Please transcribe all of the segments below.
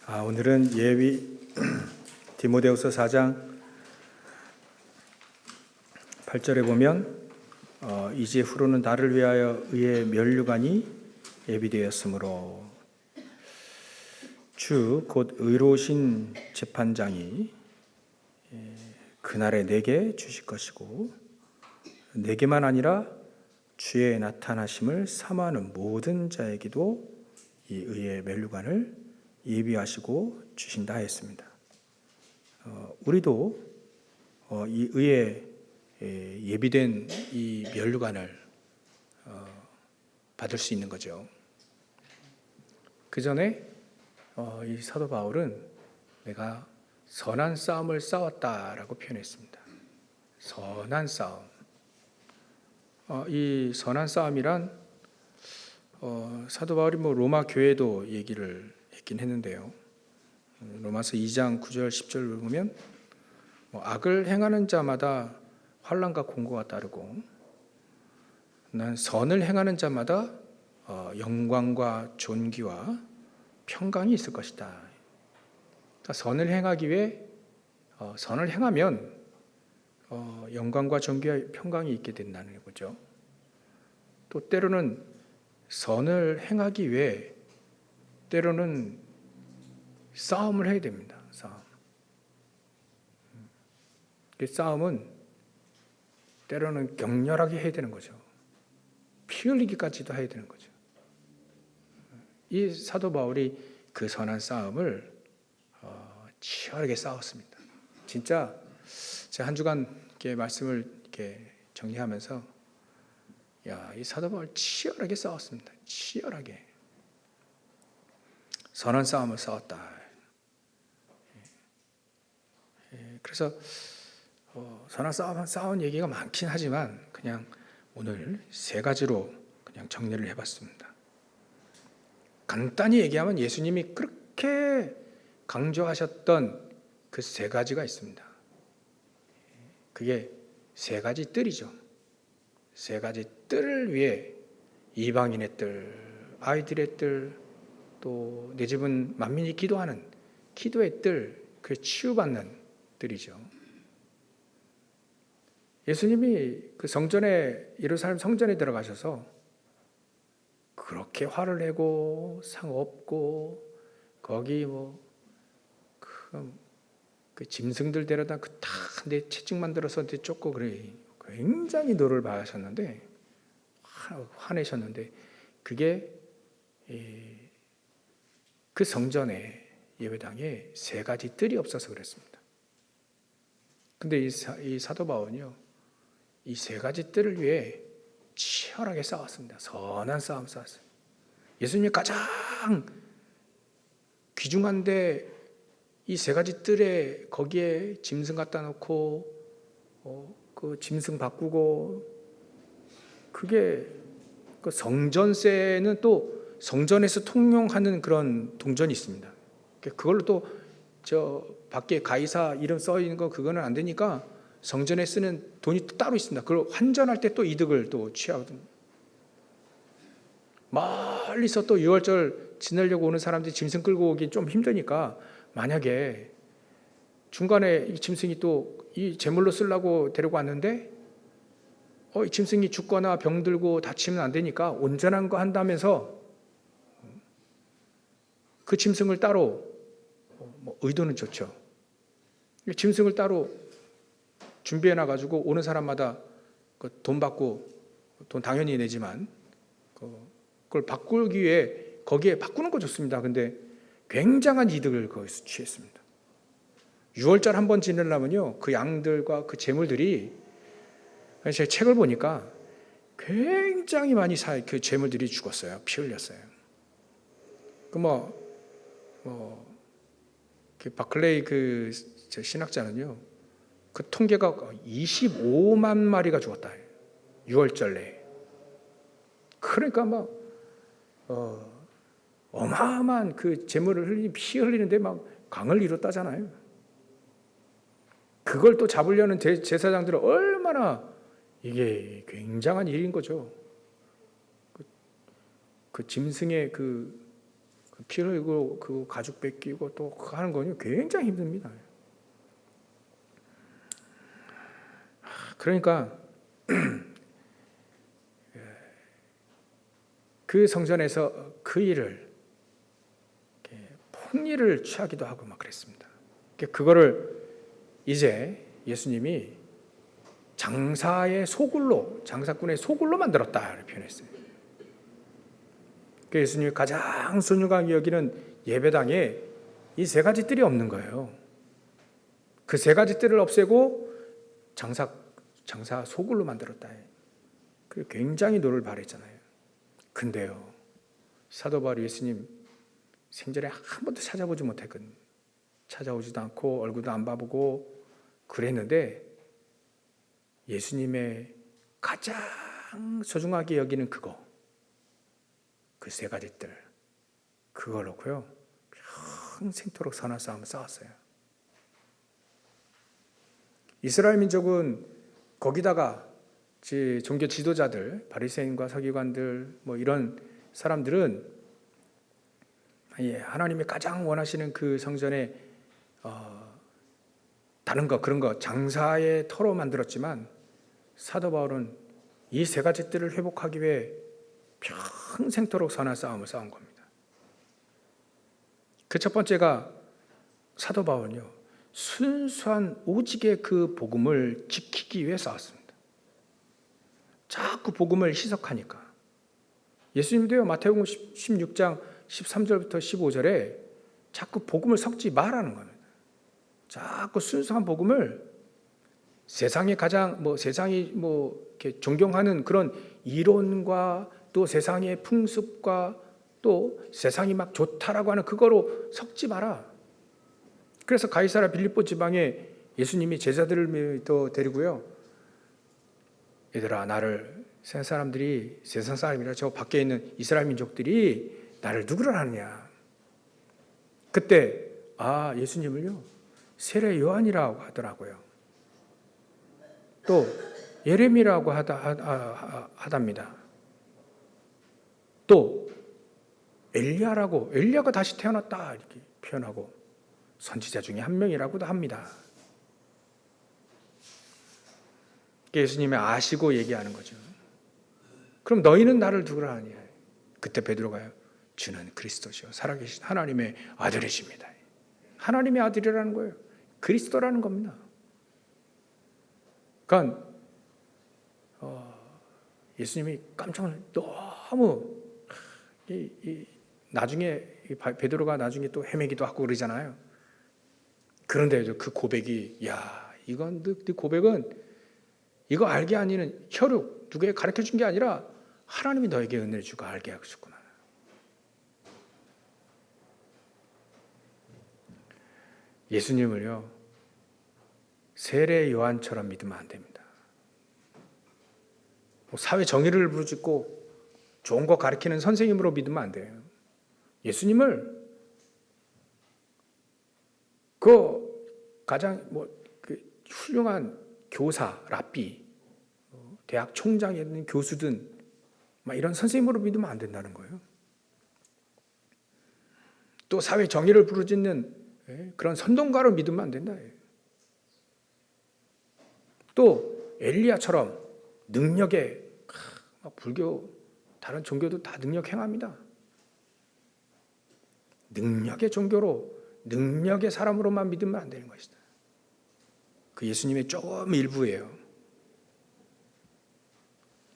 오늘은 예비 디모데후서 4장 8절에 보면 이제 후로는 나를 위하여 의의 면류관이 예비되었으므로 주 곧 의로우신 재판장이 그날에 내게 주실 것이고 내게만 아니라 주의 나타나심을 사모하는 모든 자에게도 이 의의 면류관을 예비하시고 주신다 했습니다. 우리도 이 의에 예비된 이 면류관을 받을 수 있는 거죠. 그 전에 이 사도 바울은 내가 선한 싸움을 싸웠다라고 표현했습니다. 선한 싸움. 이 선한 싸움이란 사도 바울이 로마 교회도 얘기를 했긴 했는데요. 로마서 2장 9절 10절을 보면 악을 행하는 자마다 환난과 공고가 따르고 난 선을 행하는 자마다 영광과 존귀와 평강이 있을 것이다. 그러니까 선을 행하기 위해 선을 행하면 영광과 존귀와 평강이 있게 된다는 거죠. 또 때로는 선을 행하기 위해 때로는 싸움을 해야 됩니다. 싸움. 그 싸움은 때로는 격렬하게 해야 되는 거죠. 피 흘리기까지도 해야 되는 거죠. 이 사도 바울이 그 선한 싸움을 치열하게 싸웠습니다. 진짜 제가 한 주간 이렇게 말씀을 이렇게 정리하면서 이 사도 바울 치열하게 싸웠습니다. 치열하게. 선한 싸움을 싸웠다. 그래서 선한 싸운 얘기가 많긴 하지만 그냥 오늘 세 가지로 그냥 정리를 해봤습니다. 간단히 얘기하면 예수님이 그렇게 강조하셨던 그 세 가지가 있습니다. 그게 세 가지 뜰이죠. 세 가지 뜰을 위해 이방인의 뜰, 아이들의 뜰, 또 내 집은 만민이 기도하는 기도의 뜰, 그 치유받는 뜰이죠. 예수님이 그 성전에 예루살렘 성전에 들어가셔서 그렇게 화를 내고 상 없고 거기 그 짐승들 데려다 그 다 내 채찍 만들어서 쫓고 그래 굉장히 노를 바하셨는데 화내셨는데 그게 그 성전에 예배당에 세 가지 뜰이 없어서 그랬습니다. 근데 이 사도 바울은요, 이 세 가지 뜰을 위해 치열하게 싸웠습니다. 선한 싸움 싸웠어요. 예수님이 가장 귀중한데 이 세 가지 뜰에 거기에 짐승 갖다 놓고 그 짐승 바꾸고 그게 그 성전세는 또 성전에서 통용하는 그런 동전이 있습니다. 그걸로 또 저 밖에 가이사 이름 써 있는 거 그거는 안 되니까 성전에 쓰는 돈이 또 따로 있습니다. 그걸 환전할 때 또 이득을 또 취하거든요. 멀리서 또 유월절 지내려고 오는 사람들이 짐승 끌고 오기 좀 힘드니까 만약에 중간에 이 짐승이 또 이 제물로 쓰려고 데리고 왔는데 이 짐승이 죽거나 병들고 다치면 안 되니까 온전한 거 한다면서 그 짐승을 따로 의도는 좋죠. 짐승을 따로 준비해 놔가지고 오는 사람마다 돈 받고 돈 당연히 내지만 그걸 바꾸기 위해 거기에 바꾸는 거 좋습니다. 근데 굉장한 이득을 거기서 취했습니다. 6월절 한번 지내려면요 그 양들과 그 재물들이 제가 책을 보니까 굉장히 많이 그 재물들이 죽었어요. 피 흘렸어요. 그 바클레이 그 신학자는요 그 통계가 25만 마리가 죽었다. 6월절 내에. 그러니까 어마어마한 그 재물을 피 흘리는데 강을 이뤘다잖아요. 그걸 또 잡으려는 제사장들은 얼마나 이게 굉장한 일인 거죠. 그 짐승의 그 피 흘리고 그 가죽 벗기고 또 하는 거는 굉장히 힘듭니다. 그러니까 그 성전에서 그 일을 폭리를 취하기도 하고 막 그랬습니다. 그거를 이제 예수님이 장사의 소굴로, 장사꾼의 소굴로 만들었다 이렇게 표현했어요. 그 예수님이 가장 소중하게 여기는 예배당에 이 세 가지 뜰이 없는 거예요. 그 세 가지 뜰을 없애고 장사 소굴로 만들었다. 그 굉장히 노를 바랬잖아요. 근데요, 사도 바울이 예수님 생전에 한 번도 찾아보지 못했거든요. 찾아오지도 않고 얼굴도 안 봐보고 그랬는데 예수님의 가장 소중하게 여기는 그거, 그 세 가지 뜰, 그걸 놓고요 평생토록 선한 싸움을 싸웠어요. 이스라엘 민족은 거기다가 종교 지도자들, 바리새인과 서기관들 뭐 이런 사람들은 하나님이 가장 원하시는 그 성전에 다른 거 그런 거 장사의 터로 만들었지만 사도 바울은 이 세 가지 뜰을 회복하기 위해 평생토록 선한 싸움을 싸운 겁니다. 그 첫 번째가 사도 바울은요, 순수한 오직의 그 복음을 지키기 위해 싸웠습니다. 자꾸 복음을 희석하니까. 예수님도요, 마태복음 16장 13절부터 15절에 자꾸 복음을 섞지 말라는 겁니다. 자꾸 순수한 복음을 세상이 이렇게 존경하는 그런 이론과 또 세상의 풍습과 또 세상이 막 좋다라고 하는 그거로 섞지 마라. 그래서 가이사랴 빌립보 지방에 예수님이 제자들을 또 데리고요, 얘들아, 나를 세상 사람들이, 세상 사람이라 저 밖에 있는 이스라엘 민족들이 나를 누구를 아느냐. 그때 예수님을요 세례 요한이라고 하더라고요. 또 예레미야라고 하답니다. 또 엘리야가 다시 태어났다 이렇게 표현하고 선지자 중에 한 명이라고도 합니다. 예수님이 아시고 얘기하는 거죠. 그럼 너희는 나를 누구라 하냐? 그때 베드로가요, 주는 그리스도시요 살아계신 하나님의 아들이십니다. 하나님의 아들이라는 거예요. 그리스도라는 겁니다. 그러니까 예수님이 깜짝 너무 나중에 베드로가 나중에 또 헤매기도 하고 그러잖아요. 그런데도 그 고백이 이건 네 고백은 이거 알게 아니는 혈육 누구에 가르쳐 준 게 아니라 하나님이 너에게 은혜를 주고 알게 하셨구나. 예수님을요 세례 요한처럼 믿으면 안 됩니다. 사회 정의를 부르짖고 좋은 거 가르치는 선생님으로 믿으면 안 돼요. 예수님을 가장 훌륭한 교사, 랍비, 대학 총장에 있는 교수든 이런 선생님으로 믿으면 안 된다는 거예요. 또 사회 정의를 부르짖는 그런 선동가로 믿으면 안 된다. 또 엘리야처럼 능력에 불교 다른 종교도 다 능력 행합니다. 능력의 종교로 능력의 사람으로만 믿으면 안 되는 것이다. 그 예수님의 조금 일부예요.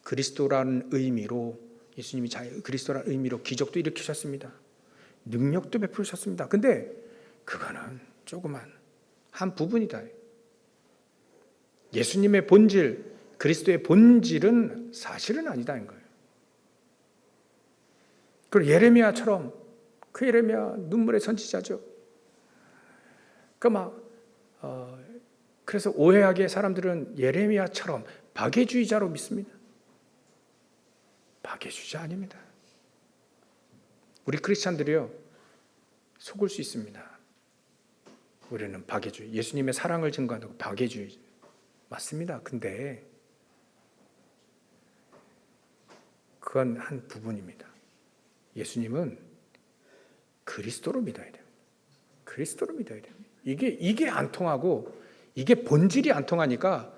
그리스도라는 의미로 예수님이 그리스도라는 의미로 기적도 일으키셨습니다. 능력도 베푸셨습니다. 근데 그거는 조그만 한 부분이다. 예수님의 본질, 그리스도의 본질은 사실은 아니다는 거예요. 그리고 예레미야처럼 그 예레미야 눈물의 선지자죠. 그래서 오해하게 사람들은 예레미야처럼 박애주의자로 믿습니다. 박애주의자 아닙니다. 우리 크리스찬들이요 속을 수 있습니다. 우리는 박애주의, 예수님의 사랑을 증거한다고 박애주의 맞습니다. 근데 그건 한 부분입니다. 예수님은 그리스도로 믿어야 돼요. 그리스도로 믿어야 돼요. 이게 안 통하고 이게 본질이 안 통하니까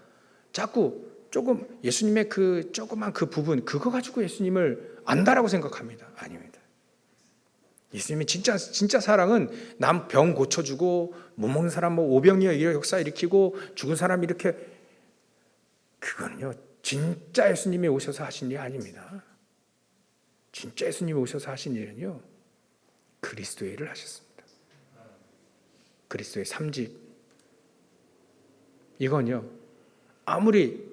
자꾸 조금 예수님의 그 조그만 그 부분 그거 가지고 예수님을 안다라고 생각합니다. 아닙니다. 예수님의 진짜 사랑은 남 병 고쳐주고 못 먹는 사람 뭐 오병이어 이런 역사 일으키고 죽은 사람 이렇게 그거는요 진짜 예수님이 오셔서 하신 일이 아닙니다. 진짜 예수님이 오셔서 하신 일은요 그리스도의 일을 하셨습니다. 그리스도의 3집 이건요 아무리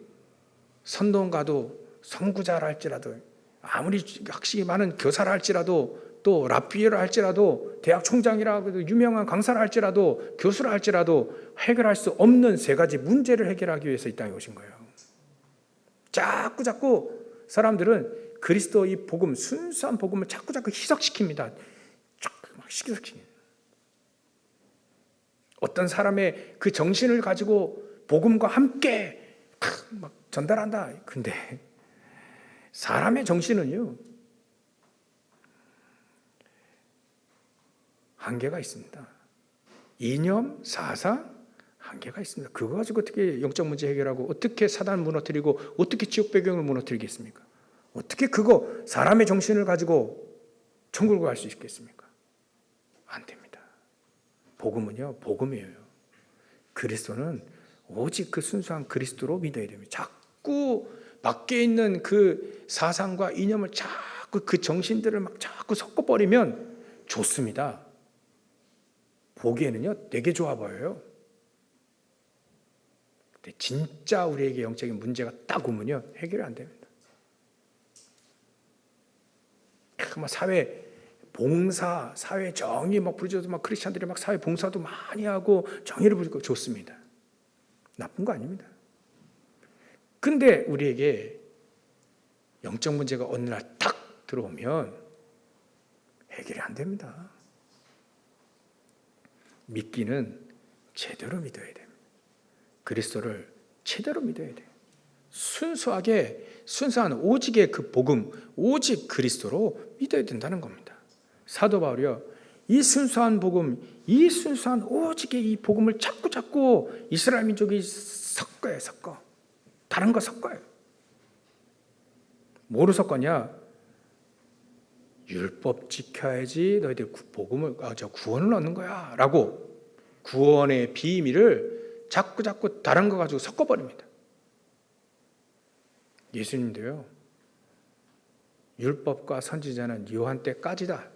선동가도 선구자라 할지라도 아무리 학식이 많은 교사라 할지라도 또 랍비라 할지라도 대학 총장이라 유명한 강사라 할지라도 교수라 할지라도 해결할 수 없는 세 가지 문제를 해결하기 위해서 이 땅에 오신 거예요. 자꾸 사람들은 그리스도 이 복음 순수한 복음을 자꾸 희석시킵니다. 희석시킵니다. 어떤 사람의 그 정신을 가지고 복음과 함께 막 전달한다. 근데 사람의 정신은요 한계가 있습니다. 이념, 사상 한계가 있습니다. 그거 가지고 어떻게 영적 문제 해결하고 어떻게 사단을 무너뜨리고 어떻게 지옥 배경을 무너뜨리겠습니까? 어떻게 그거 사람의 정신을 가지고 천국을 갈 수 있겠습니까? 안 됩니다. 복음은요 복음이에요. 그리스도는 오직 그 순수한 그리스도로 믿어야 됩니다. 자꾸 밖에 있는 그 사상과 이념을 자꾸 그 정신들을 막 자꾸 섞어버리면 좋습니다. 보기에는요 되게 좋아 보여요. 근데 진짜 우리에게 영적인 문제가 딱 오면요 해결이 안 됩니다. 사회 봉사, 사회 정의 막 부르짖어서 막 크리스천들이 막 사회 봉사도 많이 하고 정의를 부르고 좋습니다. 나쁜 거 아닙니다. 근데 우리에게 영적 문제가 어느 날 탁 들어오면 해결이 안 됩니다. 믿기는 제대로 믿어야 됩니다. 그리스도를 제대로 믿어야 돼요. 순수한 오직의 그 복음, 오직 그리스도로 믿어야 된다는 겁니다. 사도 바울이요, 이 순수한 복음, 이 순수한 오직의 이 복음을 자꾸 이스라엘 민족이 섞어. 다른 거 섞어요. 뭐로 섞었냐? 율법 지켜야지 너희들 복음을 구원을 얻는 거야 라고 구원의 비밀을 자꾸 다른 거 가지고 섞어버립니다. 예수님도요 율법과 선지자는 요한 때까지다.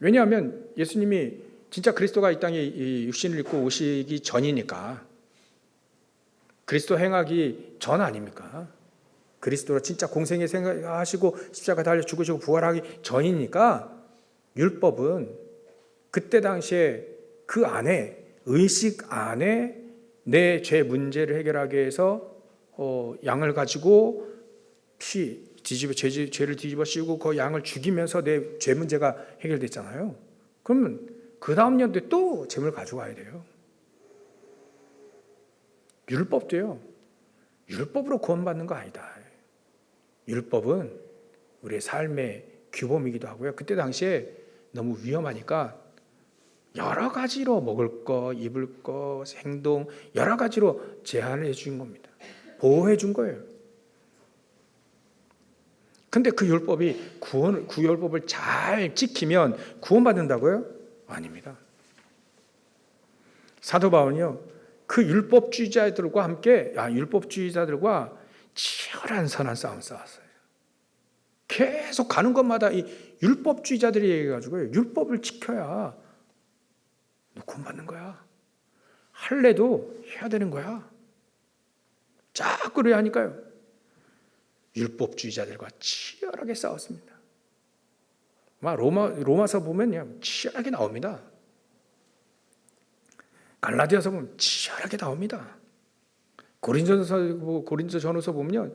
왜냐하면 예수님이 진짜 그리스도가 이 땅에 육신을 입고 오시기 전이니까, 그리스도 행하기 전 아닙니까? 그리스도로 진짜 공생에 생하시고 십자가 달려 죽으시고 부활하기 전이니까 율법은 그때 당시에 그 안에 의식 안에 내 죄 문제를 해결하기 위해서 양을 가지고 죄를 뒤집어 씌우고 그 양을 죽이면서 내 죄 문제가 해결됐잖아요. 그러면 그 다음 연도에 또 재물을 가져와야 돼요. 율법도요 율법으로 구원받는 거 아니다. 율법은 우리의 삶의 규범이기도 하고요. 그때 당시에 너무 위험하니까 여러 가지로 먹을 거, 입을 거, 행동 여러 가지로 제한을 해준 겁니다. 보호해 준 거예요. 근데 그 율법이 구율법을 잘 지키면 구원받는다고요? 아닙니다. 사도 바울은요, 그 율법주의자들과 함께, 율법주의자들과 치열한 선한 싸움을 싸웠어요. 계속 가는 것마다 이 율법주의자들이 얘기해가지고요, 율법을 지켜야 너 구원받는 거야. 할래도 해야 되는 거야. 자꾸 그래야 하니까요. 율법주의자들과 치열하게 싸웠습니다. 로마서 보면 치열하게 나옵니다. 갈라디아서 보면 치열하게 나옵니다. 고린도전서 보면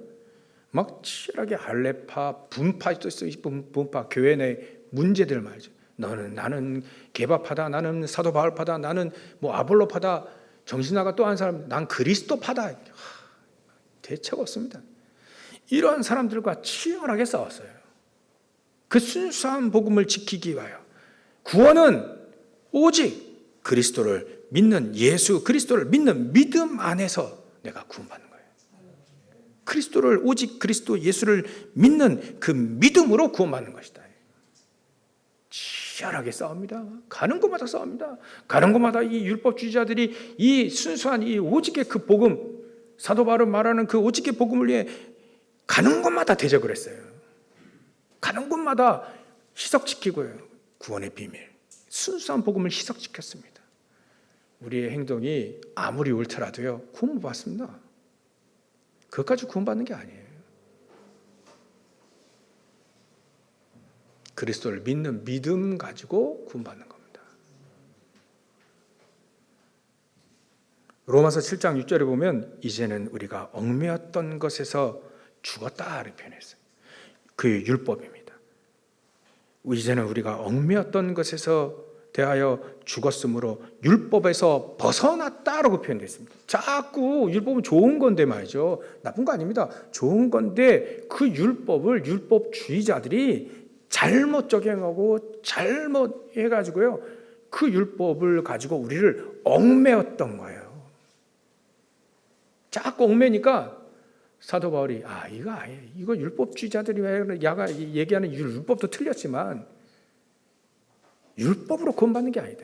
막 치열하게 할례파, 분파도 있어요. 분파, 교회 내 문제들 말이죠. 나는 개바파다, 나는 사도 바울파다, 나는 아볼로파다, 정신나가 또 한 사람, 난 그리스도파다. 대책 없습니다. 이런 사람들과 치열하게 싸웠어요. 그 순수한 복음을 지키기 위하여 구원은 오직 그리스도를 믿는, 예수 그리스도를 믿는 믿음 안에서 내가 구원받는 거예요. 그리스도를, 오직 그리스도 예수를 믿는 그 믿음으로 구원받는 것이다. 치열하게 싸웁니다. 가는 곳마다 싸웁니다. 가는 곳마다 이 율법주의자들이 이 순수한 이 오직의 그 복음, 사도 바울이 말하는 그 오직의 복음을 위해 가는 곳마다 대적을 했어요. 가는 곳마다 희석시키고요. 구원의 비밀, 순수한 복음을 희석시켰습니다. 우리의 행동이 아무리 옳더라도요, 구원 못 받습니다. 그것까지 구원받는 게 아니에요. 그리스도를 믿는 믿음 가지고 구원받는 겁니다. 로마서 7장 6절에 보면 이제는 우리가 얽매였던 것에서 죽었다를 표현했어요. 그 율법입니다. 이제는 우리가 얽매였던 것에서 대하여 죽었으므로 율법에서 벗어났다라고 표현됐습니다. 자꾸 율법은 좋은 건데 말이죠. 나쁜 거 아닙니다. 좋은 건데 그 율법을 율법주의자들이 잘못 적용하고 잘못 해가지고요, 그 율법을 가지고 우리를 얽매였던 거예요. 자꾸 얽매니까 사도 바울이 이거 아니에요. 이거 율법주의자들이 얘기하는 율법도 틀렸지만 율법으로 구원받는 게 아니다.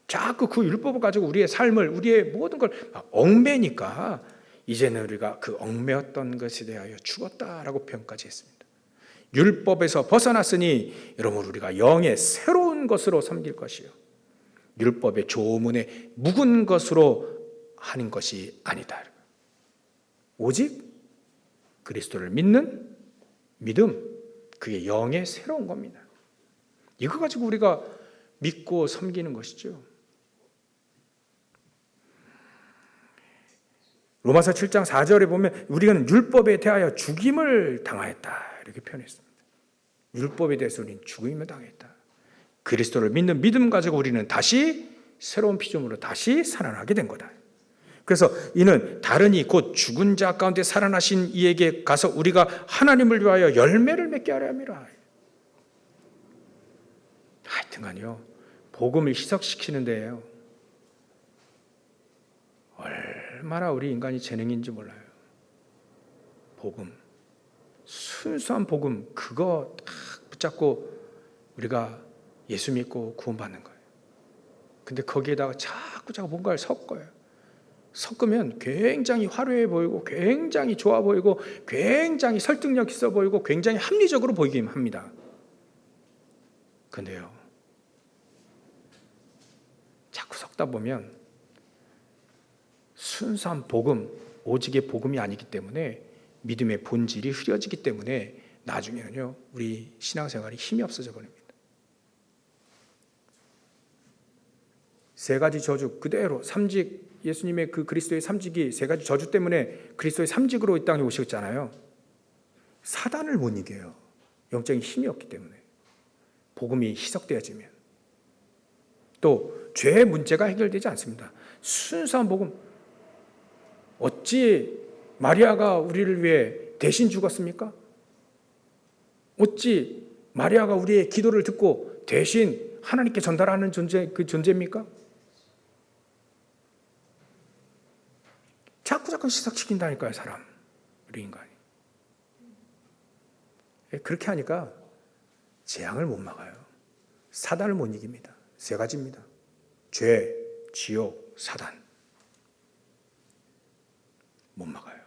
자꾸 그 율법을 가지고 우리의 삶을, 우리의 모든 걸 얽매니까 이제는 우리가 그 얽매였던 것에 대하여 죽었다라고 표현까지 했습니다. 율법에서 벗어났으니 여러분 우리가 영의 새로운 것으로 섬길 것이요 율법의 조문에 묵은 것으로 하는 것이 아니다. 오직 그리스도를 믿는 믿음, 그게 영의 새로운 겁니다. 이거 가지고 우리가 믿고 섬기는 것이죠. 로마서 7장 4절에 보면 우리는 율법에 대하여 죽임을 당하였다 이렇게 표현했습니다. 율법에 대해서 우리는 죽임을 당했다. 그리스도를 믿는 믿음 가지고 우리는 다시 새로운 피조물로 다시 살아나게 된 거다. 그래서 이는 다른 이 곧 죽은 자 가운데 살아나신 이에게 가서 우리가 하나님을 위하여 열매를 맺게 하려 함이라. 하여튼간요, 복음을 희석시키는 데에요, 얼마나 우리 인간이 재능인지 몰라요. 복음, 순수한 복음, 그거 딱 붙잡고 우리가 예수 믿고 구원받는 거예요. 근데 거기에다가 자꾸 뭔가를 섞어요. 섞으면 굉장히 화려해 보이고 굉장히 좋아 보이고 굉장히 설득력 있어 보이고 굉장히 합리적으로 보이긴 합니다. 근데요, 자꾸 섞다 보면 순수한 복음, 오직의 복음이 아니기 때문에 믿음의 본질이 흐려지기 때문에 나중에는요, 우리 신앙생활이 힘이 없어져 버립니다. 세 가지 저주 그대로, 삼직, 예수님의 그 그리스도의 삼직이 세 가지 저주 때문에 그리스도의 삼직으로 이 땅에 오셨잖아요. 사단을 못 이겨요. 영적인 힘이 없기 때문에. 복음이 희석되어지면. 또 죄의 문제가 해결되지 않습니다. 순수한 복음. 어찌 마리아가 우리를 위해 대신 죽었습니까? 어찌 마리아가 우리의 기도를 듣고 대신 하나님께 전달하는 존재, 그 존재입니까? 자꾸 희석시킨다니까요, 사람. 우리 인간이. 그렇게 하니까 재앙을 못 막아요. 사단을 못 이깁니다. 세 가지입니다. 죄, 지옥, 사단. 못 막아요.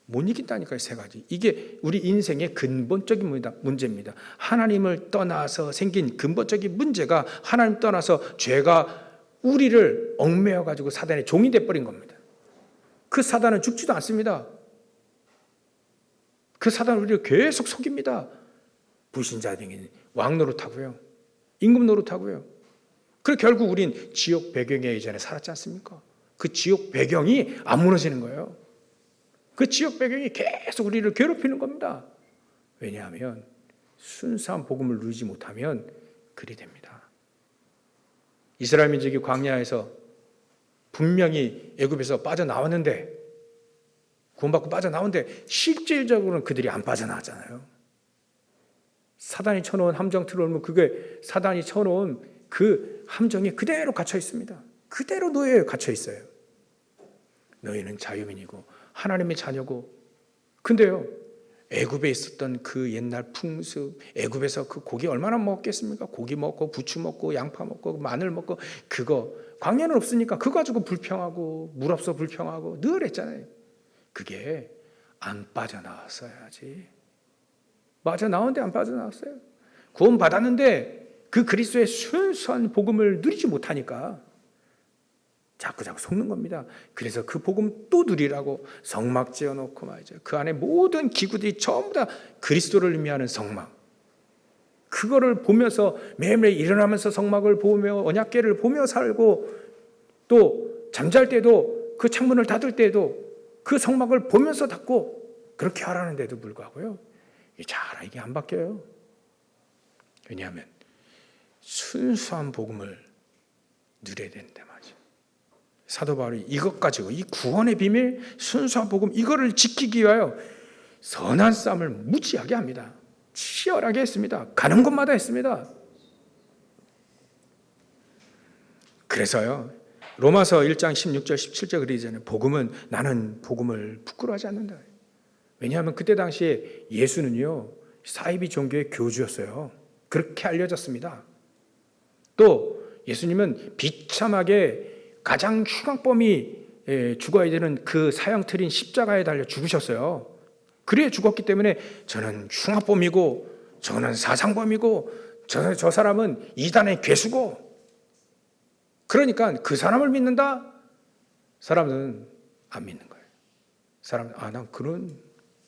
못 이긴다니까요, 세 가지. 이게 우리 인생의 근본적인 문제입니다. 하나님을 떠나서 생긴 근본적인 문제가, 하나님 떠나서 죄가 우리를 얽매여가지고 사단의 종이 돼버린 겁니다. 그 사단은 죽지도 않습니다. 그 사단은 우리를 계속 속입니다. 불신자들에게는 왕 노릇하고요, 임금 노릇하고요. 그래서 결국 우린 지옥 배경에 이전에 살았지 않습니까? 그 지옥 배경이 안 무너지는 거예요. 그 지옥 배경이 계속 우리를 괴롭히는 겁니다. 왜냐하면 순수한 복음을 누리지 못하면 그리 됩니다. 이스라엘 민족이 광야에서 분명히 애굽에서 빠져나왔는데, 구원받고 빠져나오는데 실질적으로는 그들이 안 빠져나왔잖아요. 사단이 쳐놓은 함정 틀어놓으면 그게 사단이 쳐놓은 그 함정이 그대로 갇혀 있습니다. 그대로 노예에 갇혀 있어요. 너희는 자유민이고 하나님의 자녀고. 근데요, 애굽에 있었던 그 옛날 풍습, 애굽에서 그 고기 얼마나 먹었겠습니까? 고기 먹고 부추 먹고 양파 먹고 마늘 먹고, 그거 광야는 없으니까 그거 가지고 불평하고 물 없어 불평하고 늘 했잖아요. 그게 안 빠져나왔어야지. 맞아, 나오는데 안 빠져나왔어요. 구원 받았는데 그 그리스도의 순수한 복음을 누리지 못하니까 자꾸 속는 겁니다. 그래서 그 복음 또 누리라고 성막 지어놓고 말이죠. 그 안에 모든 기구들이 전부 다 그리스도를 의미하는 성막. 그거를 보면서 매일매일 일어나면서 성막을 보며 언약궤를 보며 살고, 또 잠잘 때도 그 창문을 닫을 때도 그 성막을 보면서 닫고 그렇게 하라는데도 불구하고요, 이게 안 바뀌어요. 왜냐하면 순수한 복음을 누려야 되는데 말이죠. 사도 바울이 이것 가지고, 이 구원의 비밀, 순수한 복음, 이거를 지키기 위하여 선한 싸움을 무지하게 합니다. 치열하게 했습니다. 가는 곳마다 했습니다. 그래서요, 로마서 1장 16절 17절 그러잖아요. 나는 복음을 부끄러워하지 않는다. 왜냐하면 그때 당시에 예수는요, 사이비 종교의 교주였어요. 그렇게 알려졌습니다. 또 예수님은 비참하게 가장 흉악범이 죽어야 되는 그 사형틀인 십자가에 달려 죽으셨어요. 그래 죽었기 때문에 저는 흉악범이고, 저는 사상범이고, 저 사람은 이단의 괴수고, 그러니까 그 사람을 믿는다? 사람은 안 믿는 거예요. 사람은 난 그런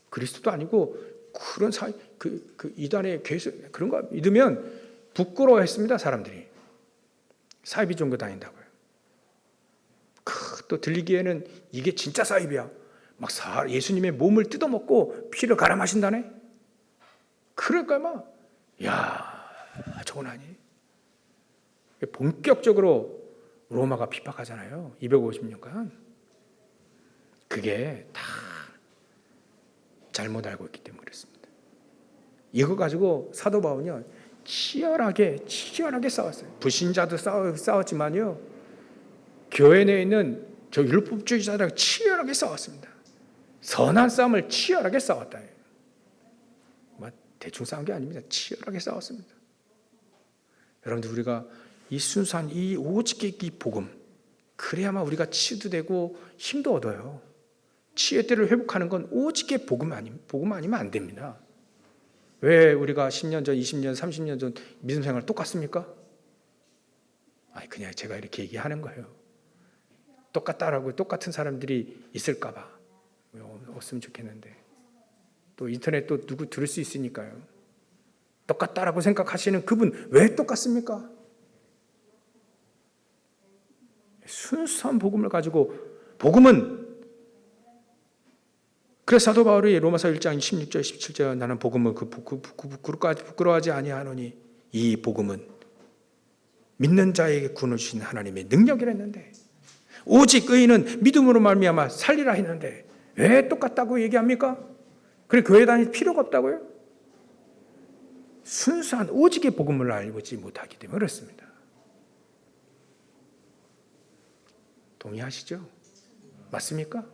그리스도도 아니고 그런 그 이단의 괴수 그런 거 믿으면 부끄러워했습니다. 사람들이 사이비 종교 다닌다고요. 또 들리기에는 이게 진짜 사이비야. 막 예수님의 몸을 뜯어먹고 피를 갈아 마신다네. 그럴까 막, 저건 아니. 본격적으로 로마가 핍박하잖아요. 250년간. 그게 다 잘못 알고 있기 때문에 그렇습니다. 이거 가지고 사도 바울은요, 치열하게 싸웠어요. 불신자도 싸웠지만요, 교회 내에 있는 저 율법주의자들하고 치열하게 싸웠습니다. 선한 싸움을 치열하게 싸웠다. 대충 싸운 게 아닙니다. 치열하게 싸웠습니다. 여러분들, 우리가 이 순수한 이 오직 이 복음, 그래야만 우리가 치유도 되고 힘도 얻어요. 치유의 때를 회복하는 건 오직 복음 아니면 안 됩니다. 왜 우리가 10년 전, 20년, 30년 전 믿음 생활 똑같습니까? 그냥 제가 이렇게 얘기하는 거예요. 똑같다라고 똑같은 사람들이 있을까 봐. 없으면 좋겠는데. 또 인터넷 또 누구 들을 수 있으니까요. 똑같다라고 생각하시는 그분 왜 똑같습니까? 순수한 복음을 가지고, 그래서 사도 바울이 로마서 1장 16절 17절 나는 복음을 부끄러워하지 아니하노니 이 복음은 믿는 자에게 구원을 주신 하나님의 능력이라 했는데, 오직 의인은 믿음으로 말미암아 살리라 했는데 왜 똑같다고 얘기합니까? 그래 교회 다닐 필요가 없다고요? 순수한 오직의 복음을 알지 못하기 때문에 그렇습니다. 동의하시죠? 맞습니까?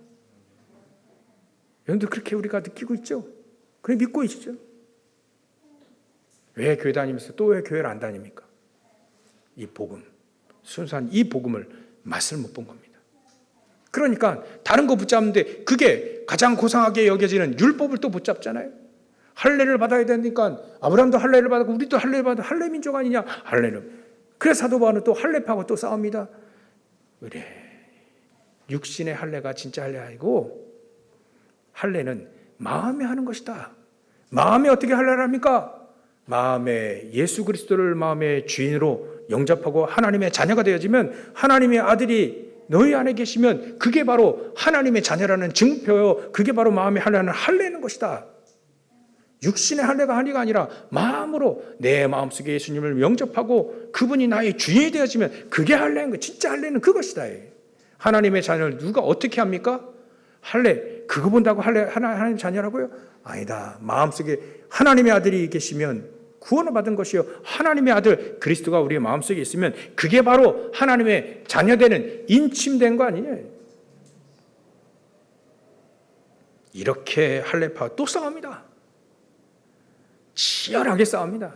여러분들 그렇게 우리가 느끼고 있죠? 그래 믿고 있죠? 왜 교회 다니면서 또 왜 교회를 안 다닙니까? 이 복음, 순수한 이 복음을 맛을 못 본 겁니다. 그러니까 다른 거 붙잡는데 그게 가장 고상하게 여겨지는 율법을 또 붙잡잖아요. 할례를 받아야 되니까 아브라함도 할례를 받고 우리도 할례를 받아. 할례 민족 아니냐? 할례를. 그래서 사도 바울은 또 할례파고 또 싸웁니다. 그래, 육신의 할례가 진짜 할례 아니고 할례는 마음에 하는 것이다. 마음에 어떻게 할례를 합니까? 마음에 예수 그리스도를 마음의 주인으로 영접하고 하나님의 자녀가 되어지면, 하나님의 아들이 너희 안에 계시면 그게 바로 하나님의 자녀라는 증표요. 그게 바로 마음의 할례는 할례는 것이다. 육신의 할례가 아니라 마음으로 내 마음속에 예수님을 영접하고 그분이 나의 주인이 되어지면 그게 할례인 거. 진짜 할례는 그것이다. 하나님의 자녀를 누가 어떻게 합니까? 할례 그거 본다고 하나님 자녀라고요? 아니다. 마음속에 하나님의 아들이 계시면 구원을 받은 것이요 하나님의 아들 그리스도가 우리의 마음속에 있으면 그게 바로 하나님의 자녀되는 인침된 거 아니냐. 이렇게 할례파와 또 싸웁니다. 치열하게 싸웁니다.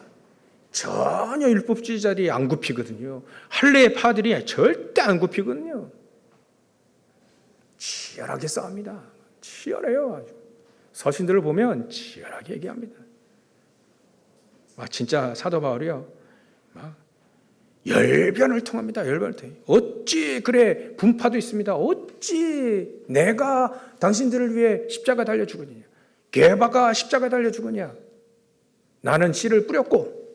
전혀 율법주의자들이 안 굽히거든요. 할례파들이 절대 안 굽히거든요. 치열하게 싸웁니다. 치열해요. 아주. 서신들을 보면 치열하게 얘기합니다. 진짜 사도 바울이요, 열변을 통합니다. 열변을 통해. 어찌 그래 분파도 있습니다. 어찌 내가 당신들을 위해 십자가 달려 죽으냐? 게바가 십자가 달려 죽으냐? 나는 씨를 뿌렸고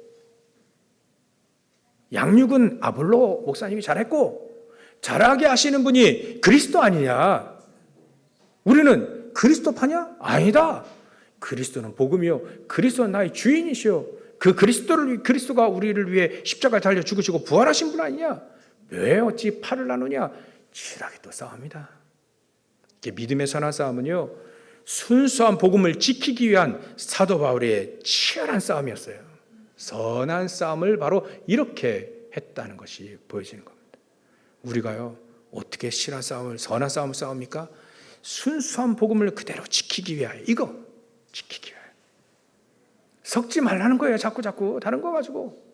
양육은 아볼로 목사님이 잘했고 잘하게 하시는 분이 그리스도 아니냐? 우리는 그리스도파냐? 아니다. 그리스도는 복음이요. 그리스도는 나의 주인이시오. 그 그리스도가 우리를 위해 십자가를 달려 죽으시고 부활하신 분 아니냐? 왜 어찌 팔을 나누냐? 치열하게 또 싸웁니다. 믿음의 선한 싸움은요, 순수한 복음을 지키기 위한 사도 바울의 치열한 싸움이었어요. 선한 싸움을 바로 이렇게 했다는 것이 보여지는 겁니다. 우리가요, 어떻게 실한 싸움을, 선한 싸움을 싸웁니까? 순수한 복음을 그대로 지키기 위하여, 이거 지키기 위하여. 섞지 말라는 거예요. 자꾸 다른 거 가지고.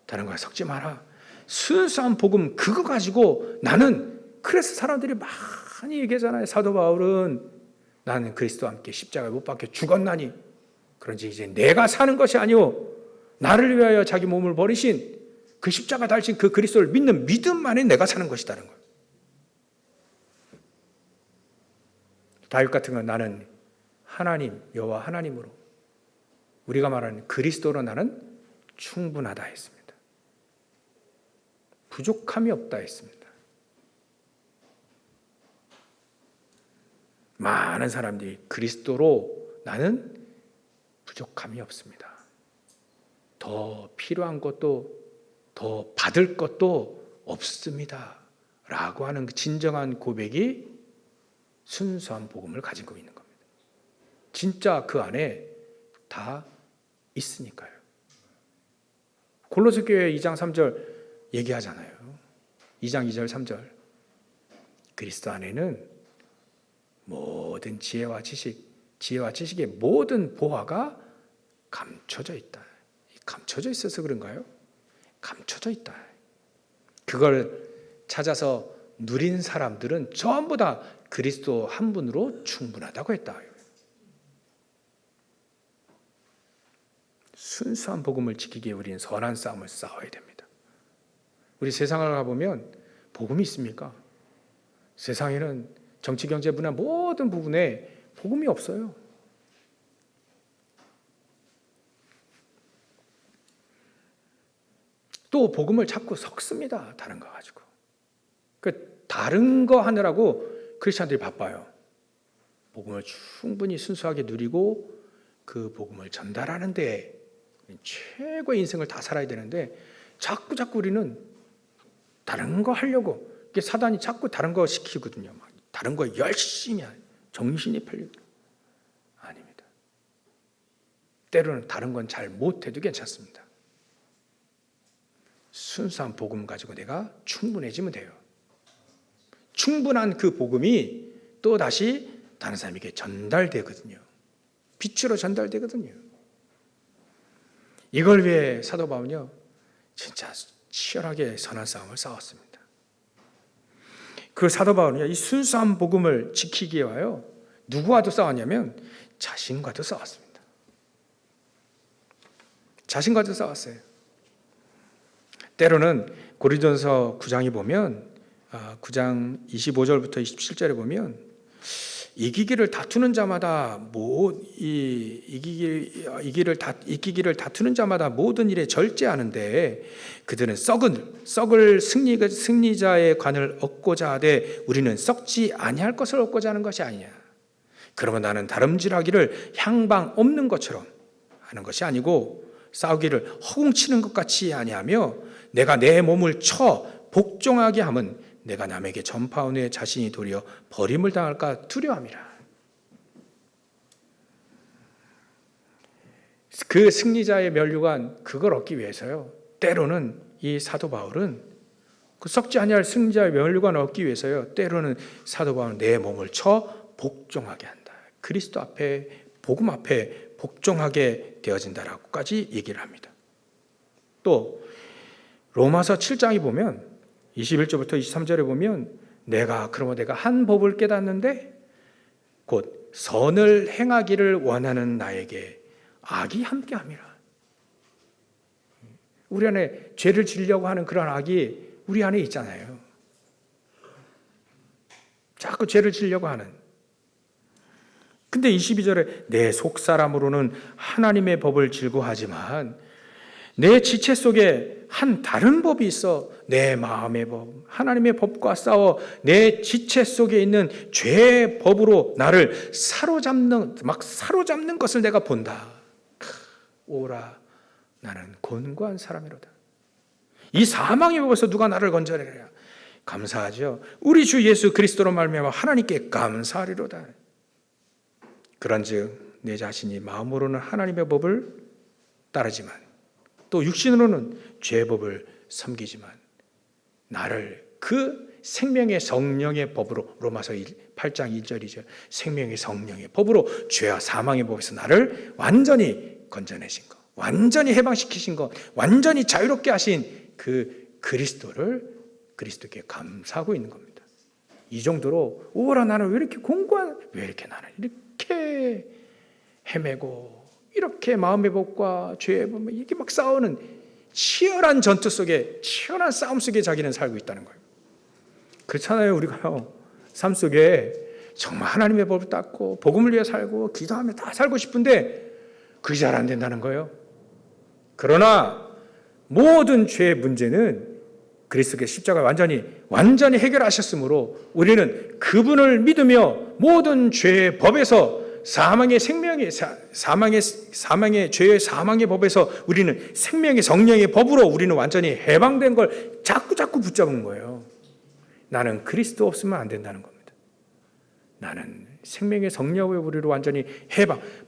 다른 거에 섞지 마라. 순수한 복음 그거 가지고 나는, 그래서 사람들이 많이 얘기하잖아요. 사도 바울은 나는 그리스도와 함께 십자가에 못 박혀 죽었나니 그런지 이제 내가 사는 것이 아니오 나를 위하여 자기 몸을 버리신 그 십자가 달신 그 그리스도를 믿는 믿음만이 내가 사는 것이다는 거예요. 다윗 같은 건 나는 하나님, 여호와 하나님으로, 우리가 말하는 그리스도로 나는 충분하다 했습니다. 부족함이 없다 했습니다. 많은 사람들이 그리스도로 나는 부족함이 없습니다. 더 필요한 것도 더 받을 것도 없습니다. 라고 하는 그 진정한 고백이 순수한 복음을 가지고 있는 겁니다. 진짜 그 안에 다 있으니까요. 골로새 교회 2장 3절 얘기하잖아요. 2장 2절 3절. 그리스도 안에는 모든 지혜와 지식의 모든 보화가 감춰져 있다. 감춰져 있어서 그런가요? 감춰져 있다. 그걸 찾아서 누린 사람들은 전부 다 그리스도 한 분으로 충분하다고 했다. 순수한 복음을 지키기에 우리는 선한 싸움을 싸워야 됩니다. 우리 세상을 가보면 복음이 있습니까? 세상에는 정치, 경제, 문화 모든 부분에 복음이 없어요. 또 복음을 자꾸 섞습니다. 다른 거 가지고. 다른 거 하느라고 크리스천들이 바빠요. 복음을 충분히 순수하게 누리고 그 복음을 전달하는 데 최고의 인생을 다 살아야 되는데 자꾸 우리는 다른 거 하려고, 사단이 자꾸 다른 거 시키거든요. 다른 거 열심히 정신이 팔리고. 아닙니다. 때로는 다른 건 잘 못해도 괜찮습니다. 순수한 복음 가지고 내가 충분해지면 돼요. 충분한 그 복음이 또 다시 다른 사람에게 전달되거든요. 빛으로 전달되거든요. 이걸 위해 사도 바울은요, 진짜 치열하게 선한 싸움을 싸웠습니다. 그 사도 바울은요, 이 순수한 복음을 지키기 위하여 누구와도 싸웠냐면 자신과도 싸웠습니다. 자신과도 싸웠어요. 때로는 고린도전서 9장에 보면 9장 25절부터 27절에 보면 이기기를 다투는 자마다 이기기를 다투는 자마다 모든 일에 절제하는데 그들은 썩을 승리자의 관을 얻고자 하되 우리는 썩지 아니할 것을 얻고자 하는 것이 아니냐. 그러면 나는 다름질하기를 향방 없는 것처럼 하는 것이 아니고 싸우기를 허공치는 것 같이 아니하며 내가 내 몸을 쳐 복종하게 함은 내가 남에게 전파한 후에 자신이 도리어 버림을 당할까 두려움이라. 그 승리자의 면류관 그걸 얻기 위해서요. 때로는 이 사도 바울은 그 썩지 아니할 승리자의 면류관을 얻기 위해서요. 때로는 사도 바울은 내 몸을 쳐 복종하게 한다. 그리스도 앞에 복음 앞에 복종하게 되어진다라고까지 얘기를 합니다. 또 로마서 7장에 보면 21절부터 23절에 보면 내가 한 법을 깨닫는데 곧 선을 행하기를 원하는 나에게 악이 함께함이라. 우리 안에 죄를 지으려고 하는 그런 악이 우리 안에 있잖아요. 자꾸 죄를 지으려고 하는. 근데 22절에 내 속사람으로는 하나님의 법을 즐거워하지만 내 지체 속에 한 다른 법이 있어 내 마음의 법, 하나님의 법과 싸워 내 지체 속에 있는 죄의 법으로 나를 사로잡는 것을 내가 본다. 오라 나는 곤고한 사람이로다. 이 사망의 법에서 누가 나를 건져내랴. 감사하죠. 우리 주 예수 그리스도로 말미암아 하나님께 감사하리로다. 그런즉 내 자신이 마음으로는 하나님의 법을 따르지만 또 육신으로는 죄의 법을 섬기지만 나를 그 생명의 성령의 법으로 로마서 8장 1절이죠. 생명의 성령의 법으로 죄와 사망의 법에서 나를 완전히 건져내신 것, 완전히 해방시키신 것, 완전히 자유롭게 하신 그 그리스도께 감사하고 있는 겁니다. 이 정도로 오라 나는 왜 이렇게 왜 이렇게 나는 이렇게 헤매고 이렇게 마음의 법과 죄의 법 이렇게 막 싸우는 치열한 전투 속에 치열한 싸움 속에 자기는 살고 있다는 거예요. 그렇잖아요. 우리가요 삶 속에 정말 하나님의 법을 닦고 복음을 위해 살고 기도하며 다 살고 싶은데 그게 잘 안 된다는 거예요. 그러나 모든 죄의 문제는 그리스도의 십자가 완전히 해결하셨으므로 우리는 그분을 믿으며 모든 죄의 법에서 사망의 죄의 사망의 법에서 우리는 생명의 성령의 법으로 우리는 완전히 해방된 걸 자꾸 붙잡은 거예요. 나는 그리스도 없으면 안 된다는 겁니다. 나는 생명의 성령의 우리로 완전히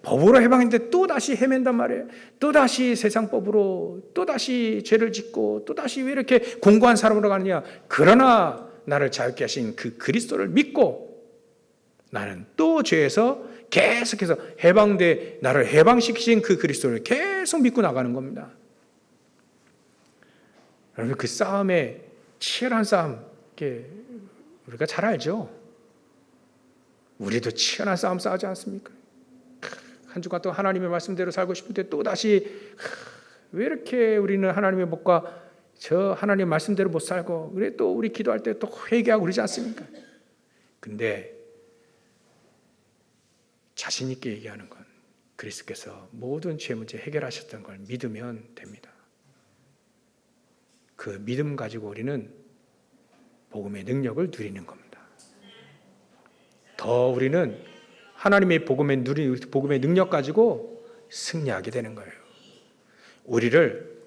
법으로 해방했는데 또다시 헤맨단 말이에요. 또다시 세상법으로 또다시 죄를 짓고 또다시 왜 이렇게 공고한 사람으로 가느냐. 그러나 나를 자유케 하신 그 그리스도를 믿고 나는 또 죄에서 계속해서 나를 해방시키신 그 그리스도를 계속 믿고 나가는 겁니다. 여러분 그 싸움에 치열한 싸움 우리가 잘 알죠. 우리도 치열한 싸움 싸우지 않습니까? 한 주간 또 하나님의 말씀대로 살고 싶은데 또다시 왜 이렇게 우리는 하나님의 법과 저 하나님의 말씀대로 못 살고 그래 또 우리 기도할 때 또 회개하고 그러지 않습니까? 근데 자신 있게 얘기하는 건 그리스도께서 모든 죄 문제 해결하셨던 걸 믿으면 됩니다. 그 믿음 가지고 우리는 복음의 능력을 누리는 겁니다. 더 우리는 하나님의 복음의 능력 가지고 승리하게 되는 거예요. 우리를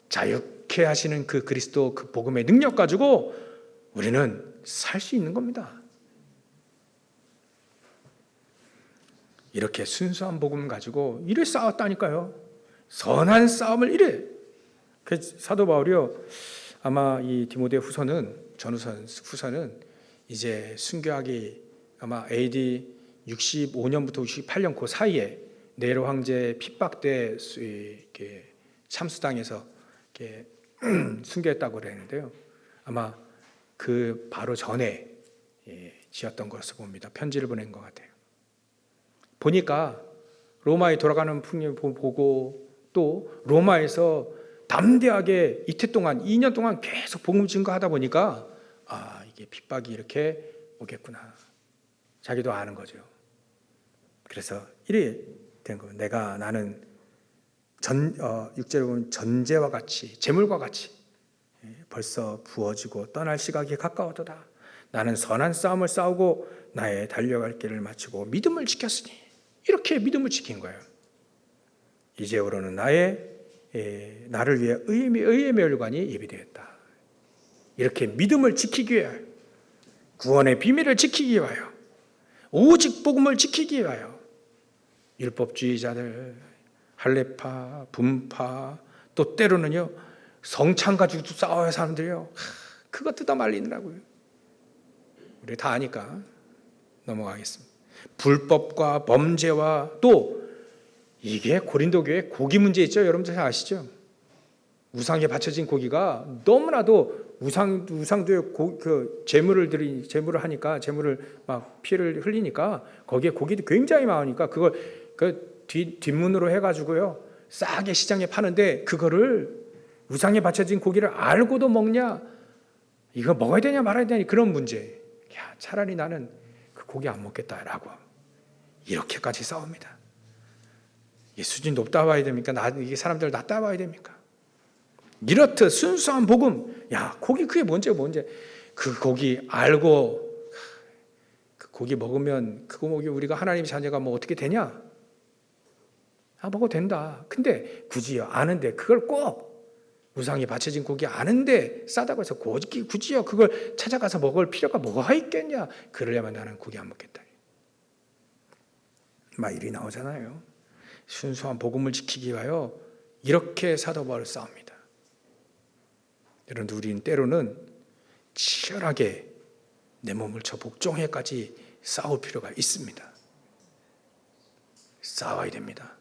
자유케 하시는 그 그리스도 그 복음의 능력 가지고 우리는 살 수 있는 겁니다. 이렇게 순수한 복음 가지고 이래 싸웠다니까요. 선한 싸움을 이래. 사도 바울이요. 아마 이 디모데 후서는 이제 순교하기 아마 AD 65년부터 68년 그 사이에 네로 황제 핍박 때 이렇게 참수당해서 이렇게 순교했다고 그러는데요. 아마 그 바로 전에 지었던 것으로 봅니다. 편지를 보낸 것 같아요. 보니까 로마에 돌아가는 풍경을 보고 또 로마에서 담대하게 이태 동안 2년 동안 계속 복음 증거하다 보니까 이게 핍박이 이렇게 오겠구나. 자기도 아는 거죠. 그래서 이래 된 거예요. 나는 6절에 보면 전제와 같이 재물과 같이 벌써 부어지고 떠날 시각이 가까웠도다. 나는 선한 싸움을 싸우고 나의 달려갈 길을 마치고 믿음을 지켰으니 이렇게 믿음을 지킨 거예요. 이제부로는 나를 위해 의의 면류관이 예비되었다. 이렇게 믿음을 지키기 위하여 구원의 비밀을 지키기 위하여 오직 복음을 지키기 위하여 율법주의자들 할례파, 분파, 또 때로는요 성찬 가지고도 싸워요 사람들이요. 그거 뜯어 말리느라고요. 우리 다 아니까 넘어가겠습니다. 불법과 범죄와 또 이게 고린도 교회 고기 문제 있죠. 여러분들 잘 아시죠? 우상에 바쳐진 고기가 너무나도 우상도에 제물을 하니까 제물을 막 피를 흘리니까 거기에 고기도 굉장히 많으니까 그걸 뒷문으로 해가지고요 싸게 시장에 파는데 그거를 우상에 바쳐진 고기를 알고도 먹냐? 이거 먹어야 되냐 말아야 되냐 그런 문제. 야, 차라리 나는 그 고기 안 먹겠다라고 이렇게까지 싸웁니다. 이 수준 높다 봐야 됩니까? 이게 사람들 낮다 봐야 됩니까? 이렇듯 순수한 복음. 야, 고기 그게 뭔지 그 고기 알고 그 고기 먹으면 그 고기 우리가 하나님의 자녀가 뭐 어떻게 되냐? 먹어도 된다. 근데 굳이요 아는데 그걸 꼭 우상에 바쳐진 고기 아는데 싸다고 해서 굳이요 그걸 찾아가서 먹을 필요가 뭐가 있겠냐? 그러려면 나는 고기 안 먹겠다. 막 일이 나오잖아요. 순수한 복음을 지키기 위하여 이렇게 사도 바울을 싸웁니다. 여러분 우리는 때로는 치열하게 내 몸을 저 복종해까지 싸울 필요가 있습니다. 싸워야 됩니다.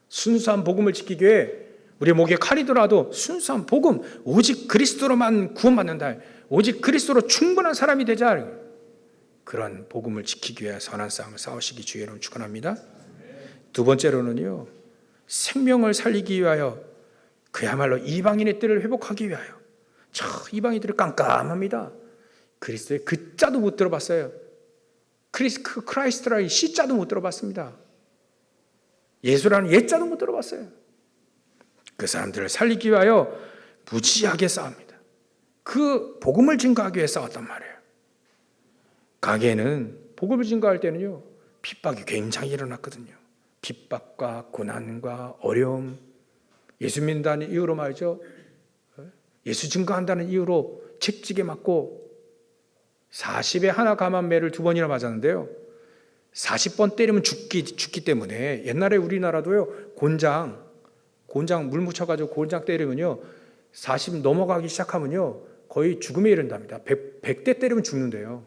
순수한 복음을 지키기 위해 우리 목에 칼이더라도 순수한 복음, 오직 그리스도로만 구원받는다. 오직 그리스도로 충분한 사람이 되자. 그런 복음을 지키기 위해 선한 싸움을 싸우시기 주의 이름으로 축원합니다. 두 번째로는요, 생명을 살리기 위하여 그야말로 이방인의 뜰을 회복하기 위하여. 이방인들이 깜깜합니다. 그리스도의 그 자도 못 들어봤어요. 크라이스트라는 C자도 못 들어봤습니다. 예수라는 예자도 못 들어봤어요. 그 사람들을 살리기 위하여 무지하게 싸웁니다. 그 복음을 증거하기 위해 싸웠단 말이에요. 가게에는 복음을 증거할 때는요 핍박이 굉장히 일어났거든요. 핍박과 고난과 어려움, 예수 믿는다는 이유로 말이죠. 예수 증거한다는 이유로 책찍에 맞고 40에 하나 감한 매를 2번이나 맞았는데요. 40번 때리면 죽기 때문에 옛날에 우리나라도요 곤장 물 묻혀가지고 곤장 때리면요 40 넘어가기 시작하면요 거의 죽음에 이른답니다. 100대 때리면 죽는데요.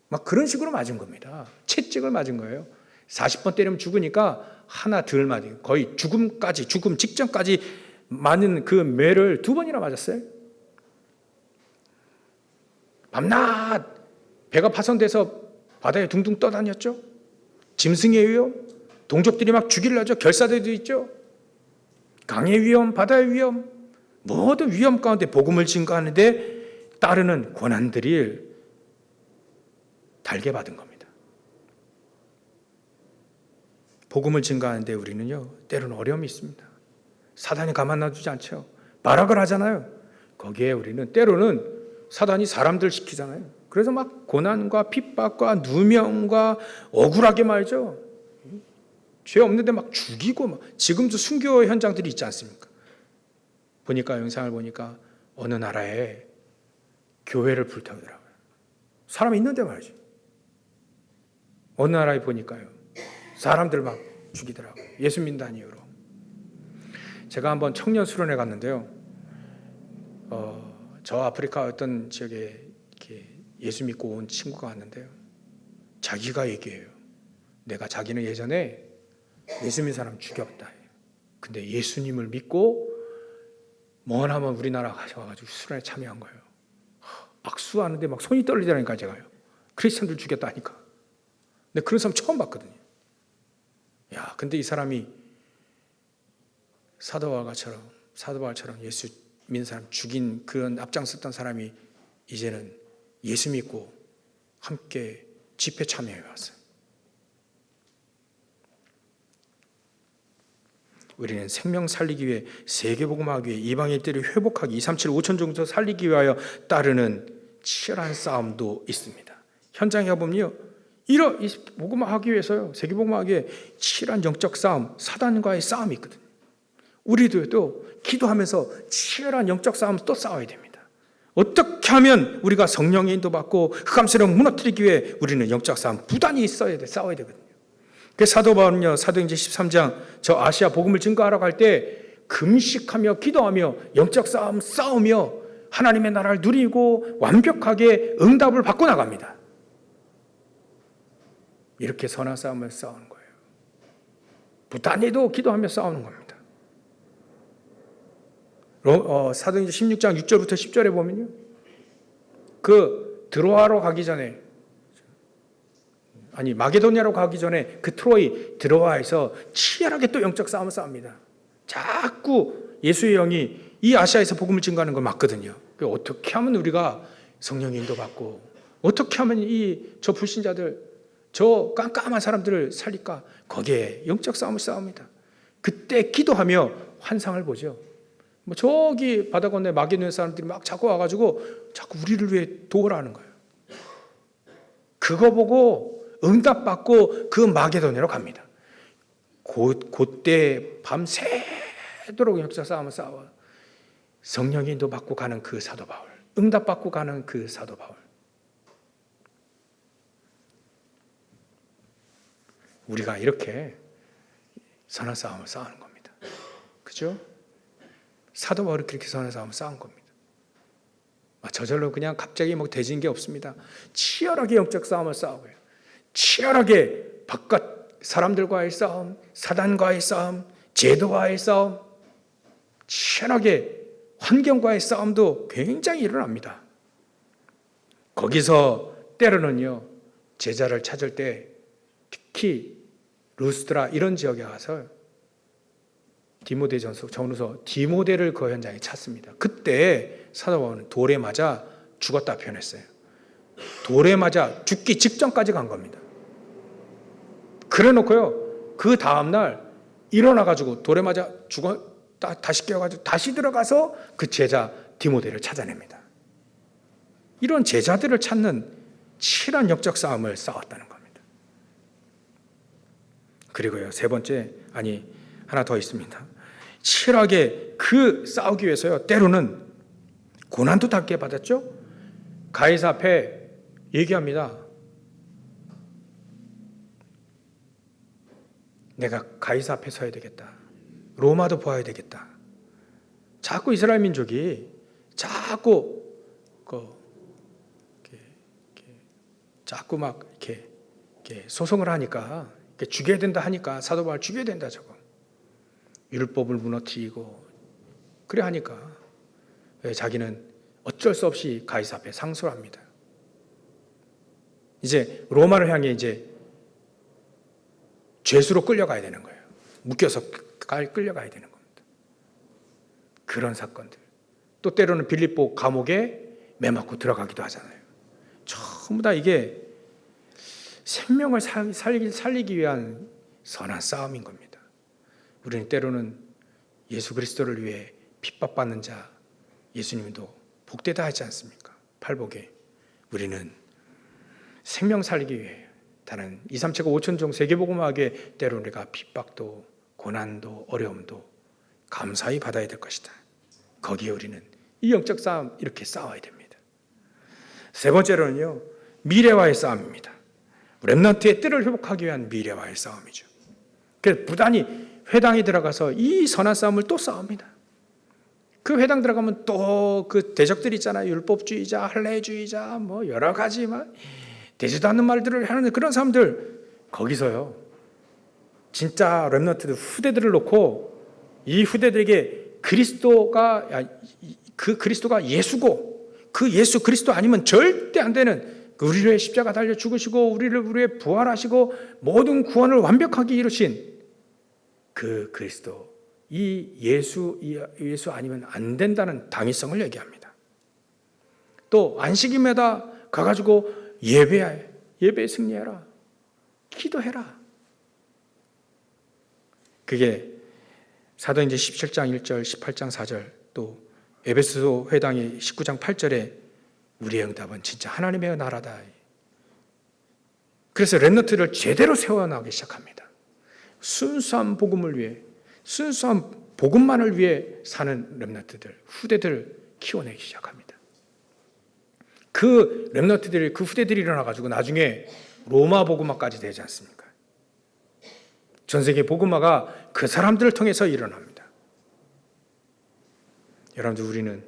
막 그런 식으로 맞은 겁니다. 채찍을 맞은 거예요. 40번 때리면 죽으니까 하나 덜 맞은 거의 죽음 직전까지 맞는 그 매를 2번이나 맞았어요. 밤낮 배가 파손돼서 바다에 둥둥 떠다녔죠. 짐승의 위험, 동족들이 막 죽이려죠. 결사대도 있죠. 강의 위험, 바다의 위험, 모든 위험 가운데 복음을 증거하는데 따르는 고난들이 달게 받은 겁니다. 복음을 증거하는데 우리는요 때로는 어려움이 있습니다. 사단이 가만 놔두지 않죠. 발악을 하잖아요. 거기에 우리는 때로는 사단이 사람들 시키잖아요. 그래서 막 고난과 핍박과 누명과 억울하게 말이죠. 죄 없는데 막 죽이고 막 지금도 순교 현장들이 있지 않습니까? 보니까 영상을 보니까 어느 나라에 교회를 불태우더라고요. 사람이 있는데 말이죠. 어느 나라에 보니까요. 사람들 막 죽이더라고요. 예수 믿는다는 이유로. 제가 한번 청년 수련회 갔는데요. 저 아프리카 어떤 지역에 이렇게 예수 믿고 온 친구가 왔는데요. 자기가 얘기해요. 내가 자기는 예전에 예수 믿는 사람 죽였다. 근데 예수님을 믿고 머나먼 우리나라 가셔가지고 수련회 참여한 거예요. 악수하는데 막 손이 떨리더라니까 제가요. 크리스천들 죽였다니까. 근데 그런 사람 처음 봤거든요. 야, 근데 이 사람이 사도 바울처럼 예수 믿는 사람 죽인 그런 앞장섰던 사람이 이제는 예수 믿고 함께 집회 참여해 왔어요. 우리는 생명 살리기 위해 세계복음하기 위해 이방인들이 회복하기 237, 5천 정도 살리기 위하여 따르는 치열한 싸움도 있습니다. 현장에 가보면요. 이 복음하기 위해서요. 세계복음하기 위해 치열한 영적 싸움, 사단과의 싸움이 있거든요. 우리도 또 기도하면서 치열한 영적 싸움 또 싸워야 됩니다. 어떻게 하면 우리가 성령의 인도받고 흑암세력 무너뜨리기 위해 우리는 영적 싸움 부단히 싸워야 되거든요. 그 사도 바울은요, 사도행전 13장 저 아시아 복음을 증거하러 갈 때 금식하며 기도하며 영적 싸움 싸우며 하나님의 나라를 누리고 완벽하게 응답을 받고 나갑니다. 이렇게 선한 싸움을 싸우는 거예요. 부단히도 기도하며 싸우는 겁니다. 사도행전 16장 6절부터 10절에 보면요, 그 드로아로 가기 전에, 아니 마게도냐로 가기 전에 그 트로이 드로아에서 치열하게 또 영적 싸움을 싸웁니다. 자꾸 예수의 영이 이 아시아에서 복음을 증거하는 걸 막거든요. 어떻게 하면 우리가 성령 인도받고, 어떻게 하면 저 불신자들, 저 깜깜한 사람들을 살릴까? 거기에 영적 싸움을 싸웁니다. 그때 기도하며 환상을 보죠. 뭐 저기 바다 건너에 마게도냐 사람들이 막 자꾸 와가지고 자꾸 우리를 위해 도우라는 거예요. 그거 보고 응답받고 그 마게도냐로 갑니다. 그때 밤새도록 영적 싸움을 싸워 성령의 인도 받고 가는 그 사도 바울, 응답받고 가는 그 사도 바울. 우리가 이렇게 선한 싸움을 싸우는 겁니다. 그죠? 사도 바울이 그렇게 선한 싸움을 싸운 겁니다. 저절로 그냥 갑자기 뭐 되진 게 없습니다. 치열하게 영적 싸움을 싸우고요. 치열하게 바깥 사람들과의 싸움, 사단과의 싸움, 제도와의 싸움, 치열하게 환경과의 싸움도 굉장히 일어납니다. 거기서 때로는요, 제자를 찾을 때 특히 루스드라 이런 지역에 가서 디모데 전후서 디모데를 그 현장에 찾습니다. 그때 사도 바울은 돌에 맞아 죽었다 표현했어요. 돌에 맞아 죽기 직전까지 간 겁니다. 그래 놓고요, 그 다음날 일어나가지고 돌에 맞아 다시 깨어가지고 다시 들어가서 그 제자 디모데를 찾아냅니다. 이런 제자들을 찾는 치열한 영적 싸움을 싸웠다는 겁니다. 그리고요, 세 번째, 하나 더 있습니다. 치열하게 그 싸우기 위해서요, 때로는 고난도 닿게 받았죠. 가이사 앞에 얘기합니다. 내가 가이사 앞에 서야 되겠다. 로마도 보아야 되겠다. 자꾸 이스라엘 민족이 자꾸 막 이렇게 소송을 하니까, 죽여야 된다 하니까, 사도 바울 죽여야 된다 저거. 율법을 무너뜨리고 그래 하니까 자기는 어쩔 수 없이 가이사 앞에 상소를 합니다. 이제 로마를 향해 이제 죄수로 끌려가야 되는 거예요. 묶여서 끌려가야 되는 겁니다. 그런 사건들. 또 때로는 빌립보 감옥에 매맞고 들어가기도 하잖아요. 전부 다 이게 생명을 살리기 위한 선한 싸움인 겁니다. 우리는 때로는 예수 그리스도를 위해 핍박받는 자, 예수님도 복되다 하지 않습니까? 팔복에 우리는 생명 살리기 위해 다른 2, 3체가 5천 종 세계복음화하게 때로는 우리가 핍박도 고난도 어려움도 감사히 받아야 될 것이다. 거기에 우리는 이 영적 싸움 이렇게 싸워야 됩니다. 세 번째로는요, 미래와의 싸움입니다. 렘넌트의 뜰을 회복하기 위한 미래와의 싸움이죠. 그래서 부단히 회당에 들어가서 이 선한 싸움을 또 싸웁니다. 그 회당 들어가면 또 그 대적들 있잖아요. 율법주의자, 할례주의자, 뭐 여러 가지 막 되지도 않는 말들을 하는 그런 사람들, 거기서요 진짜 렘넌트들 후대들을 놓고 이 후대들에게 그리스도가 예수고, 그 예수 그리스도 아니면 절대 안 되는, 우리를 위해 십자가 달려 죽으시고 우리를 위해 부활하시고 모든 구원을 완벽하게 이루신 그 그리스도, 이 예수 아니면 안 된다는 당위성을 얘기합니다. 또 안식일마다 가가지고 예배에 승리해라, 기도해라. 그게 사도행전 17장 1절, 18장 4절, 또 에베소 회당의 19장 8절에 우리의 응답은 진짜 하나님의 나라다. 그래서 렘넌트를 제대로 세워나가기 시작합니다. 순수한 복음을 위해, 순수한 복음만을 위해 사는 렘넌트들, 후대들을 키워내기 시작합니다. 그 렘넌트들이, 그 후대들이 일어나가지고 나중에 로마 복음화까지 되지 않습니까? 전 세계 복음화가 그 사람들을 통해서 일어납니다. 여러분들,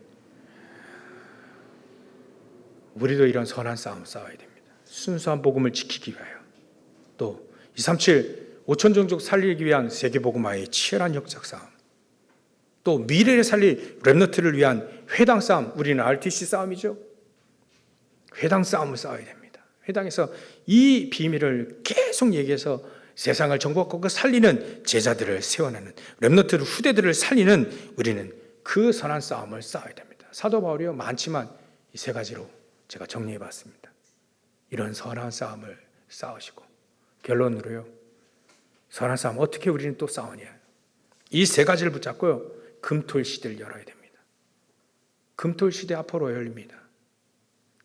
우리도 이런 선한 싸움 싸워야 됩니다. 순수한 복음을 지키기 위하여, 또 237 5천 종족 살리기 위한 세계 복음화의 치열한 역작 싸움, 또 미래를 살릴 렘너트를 위한 회당 싸움, 우리는 RTC 싸움이죠. 회당 싸움을 싸워야 됩니다. 회당에서 이 비밀을 계속 얘기해서 세상을 정복하고 살리는 제자들을 세워내는, 렘너트 후대들을 살리는 우리는 그 선한 싸움을 싸워야 됩니다. 사도 바울이요, 많지만 이 세 가지로 제가 정리해 봤습니다. 이런 선한 싸움을 싸우시고, 결론으로요, 선한 싸움 어떻게 우리는 또 싸우냐, 이 세 가지를 붙잡고요, 금토일 시대를 열어야 됩니다. 금토일 시대 앞으로 열립니다.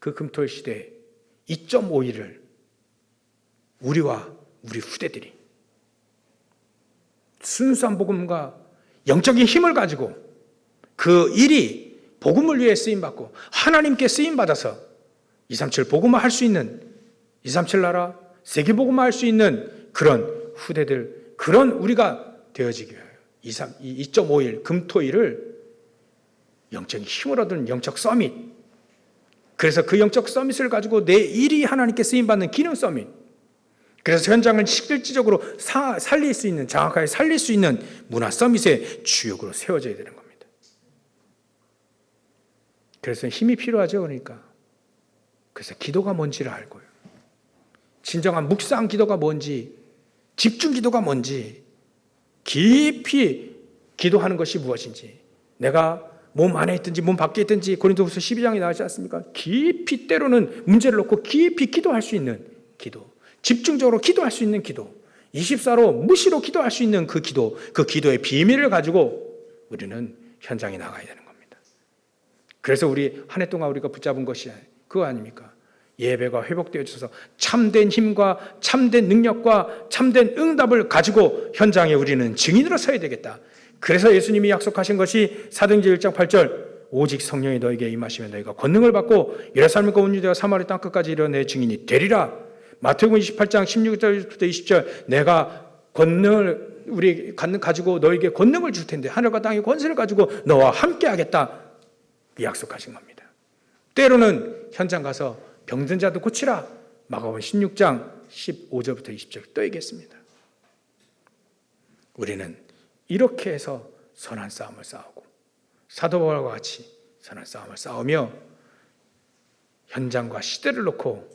그 금토일 시대 2.5일을 우리와 우리 후대들이 순수한 복음과 영적인 힘을 가지고 그 일이 복음을 위해 쓰임받고 하나님께 쓰임받아서 237 복음화 할 수 있는, 237 나라 세계 복음화 할 수 있는 그런 후대들, 그런 우리가 되어지기 위하여 2.5일 금토일을 영적인 힘을 얻은 영적 서밋, 그래서 그 영적 서밋을 가지고 내 일이 하나님께 쓰임받는 기능 서밋, 그래서 현장을 실질적으로 살릴 수 있는, 정확하게 살릴 수 있는 문화 서밋의 주역으로 세워져야 되는 겁니다. 그래서 힘이 필요하죠. 그래서 기도가 뭔지를 알고요, 진정한 묵상 기도가 뭔지, 집중 기도가 뭔지, 깊이 기도하는 것이 무엇인지, 내가 몸 안에 있든지 몸 밖에 있든지 고린도후서 12장에 나오지 않습니까? 깊이, 때로는 문제를 놓고 깊이 기도할 수 있는 기도, 집중적으로 기도할 수 있는 기도, 24로 무시로 기도할 수 있는 그 기도, 그 기도의 비밀을 가지고 우리는 현장에 나가야 되는 겁니다. 그래서 우리 한 해 동안 우리가 붙잡은 것이 그거 아닙니까? 예배가 회복되어 있어서 참된 힘과 참된 능력과 참된 응답을 가지고 현장에 우리는 증인으로 서야 되겠다. 그래서 예수님이 약속하신 것이 사도행전 1장 8절, 오직 성령이 너에게 임하시면 너희가 권능을 받고 예루살렘과 온 유대와 사마리아 땅 끝까지 이르러 내 증인이 되리라. 마태복음 28장 16절부터 20절, 내가 권능을 우리 가지고 너에게 권능을 줄 텐데, 하늘과 땅의 권세를 가지고 너와 함께 하겠다, 약속하신 겁니다. 때로는 현장 가서 병든 자도 고치라, 마가복음 16장 15절부터 20절 또 얘기했습니다. 우리는 이렇게 해서 선한 싸움을 싸우고 사도 바울과 같이 선한 싸움을 싸우며 현장과 시대를 놓고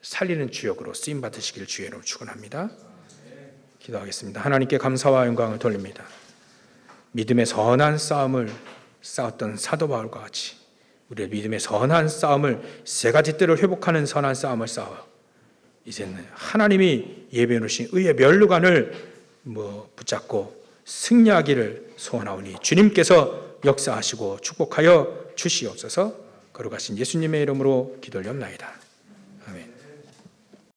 살리는 주역으로 쓰임 받으시길 주의 이름으로 축원합니다. 기도하겠습니다. 하나님께 감사와 영광을 돌립니다. 믿음의 선한 싸움을 싸웠던 사도 바울과 같이 우리의 믿음의 선한 싸움을 세 가지 뜰을 회복하는 선한 싸움을 싸워 이제는 하나님이 예비해 놓으신 의의 면류관을 붙잡고 승리하기를 소원하오니 주님께서 역사하시고 축복하여 주시옵소서. 거룩하신 예수님의 이름으로 기도를 옵나이다.